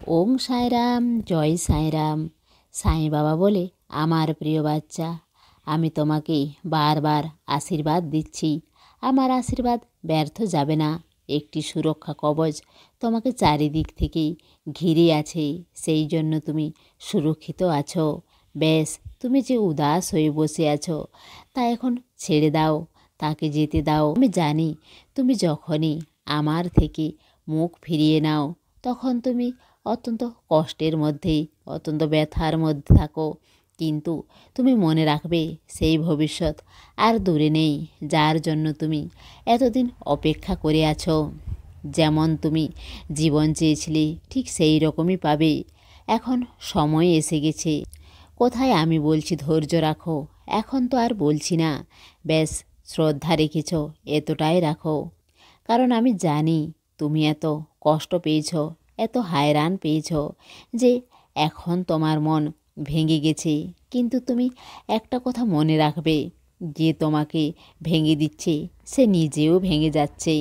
ওং সাইরাম, জয় সাইরাম। সাই বাবা বলে, আমার প্রিয় বাচ্চা, আমি তোমাকে বারবার আশীর্বাদ দিচ্ছি। আমার আশীর্বাদ ব্যর্থ যাবে না। একটি সুরক্ষা কবচ তোমাকে চারিদিক থেকেই ঘিরে আছে, সেই জন্য তুমি সুরক্ষিত আছো। ব্যাস, তুমি যে উদাস হয়ে বসে আছো তা এখন ছেড়ে দাও, তাকে যেতে দাও। আমি জানি তুমি যখনই আমার থেকে মুখ ফিরিয়ে নাও তখন তুমি অত্যন্ত কষ্টের মধ্যে, অত্যন্ত ব্যথার মধ্যে থাকো, কিন্তু তুমি মনে রাখবে সেই ভবিষ্যৎ আর দূরে নেই যার জন্য তুমি এতদিন অপেক্ষা করে আছো। যেমন তুমি জীবন চেয়েছিলে ঠিক সেই রকমই পাবে। এখন সময় এসে গেছে। কোথায় আমি বলছি ধৈর্য রাখো, এখন তো আর বলছি না। ব্যাস, শ্রদ্ধা রেখেছ এতটাই রাখো। কারণ আমি জানি তুমি এত কষ্ট পেয়েছ, এত হায়রান পেয়েছ যে এখন তোমার মন ভেঙে গেছে। কিন্তু তুমি একটা কথা মনে রাখবে, যে তোমাকে ভেঙে দিচ্ছে সে নিজেও ভেঙে যাচ্ছে।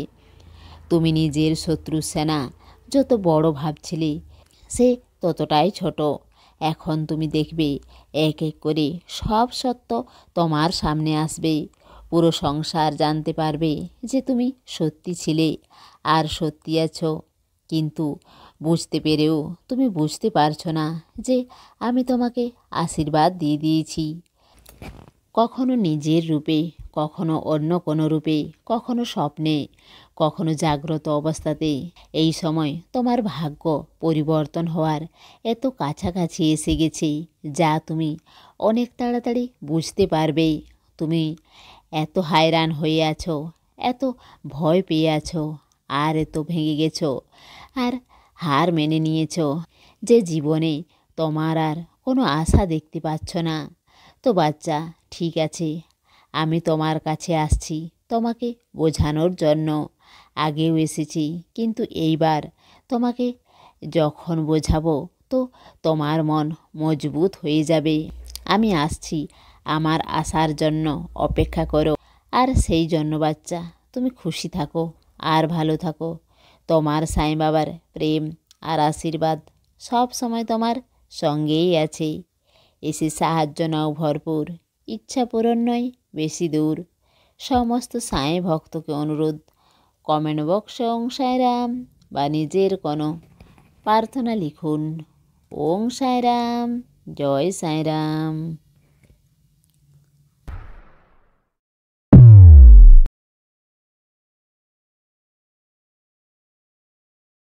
তুমি নিজের শত্রুর সেনা যত বড় ভাবছিলে সে ততটাই ছোট। এখন তুমি দেখবে এক এক করে সব সত্য তোমার সামনে আসবে। পুরো সংসার জানতে পারবে যে তুমি সত্যি ছিলে আর সত্যি আছো। কিন্তু বুঝতে পেরেও তুমি বুঝতে পারছো না যে আমি তোমাকে আশীর্বাদ দিয়ে দিয়েছি। কখনো নিজের রূপে, কখনো অন্য কোনো রূপে, কখনো স্বপ্নে, কখনো জাগ্রত অবস্থাতে। এই সময় তোমার ভাগ্য পরিবর্তন হওয়ার এত কাছাকাছি এসে গেছে যা তুমি অনেক তাড়াতাড়ি বুঝতে পারবে। তুমি এত হায়রান হয়ে আছো, এত ভয় পেয়ে আছো, আর এত ভেঙে গেছো, আর হার মেনে নিয়েছো যে জীবনে তোমার আর কোনো আশা দেখতে পাচ্ছ না। তো বাচ্চা, ঠিক আছে, আমি তোমার কাছে আসছি তোমাকে বোঝানোর জন্য। আগেও এসেছি, কিন্তু এইবার তোমাকে যখন বোঝাবো তো তোমার মন মজবুত হয়ে যাবে। আমি আসছি, আমার আসার জন্য অপেক্ষা করো। আর সেই জন্য বাচ্চা, তুমি খুশি থাকো আর ভালো থাকো। তোমার সাই বাবার প্রেম আর আশীর্বাদ সব সময় তোমার সঙ্গেই আছে। এসে সাহায্য নাও ভরপুর, ইচ্ছা পূরণ নয় বেশি দূর। সমস্ত সাঁই ভক্তকে অনুরোধ, কমেন্ট বক্সে ওং সাইরাম বা নিজের কোনো প্রার্থনা লিখুন। ওং সাইরাম, জয় সাইরাম।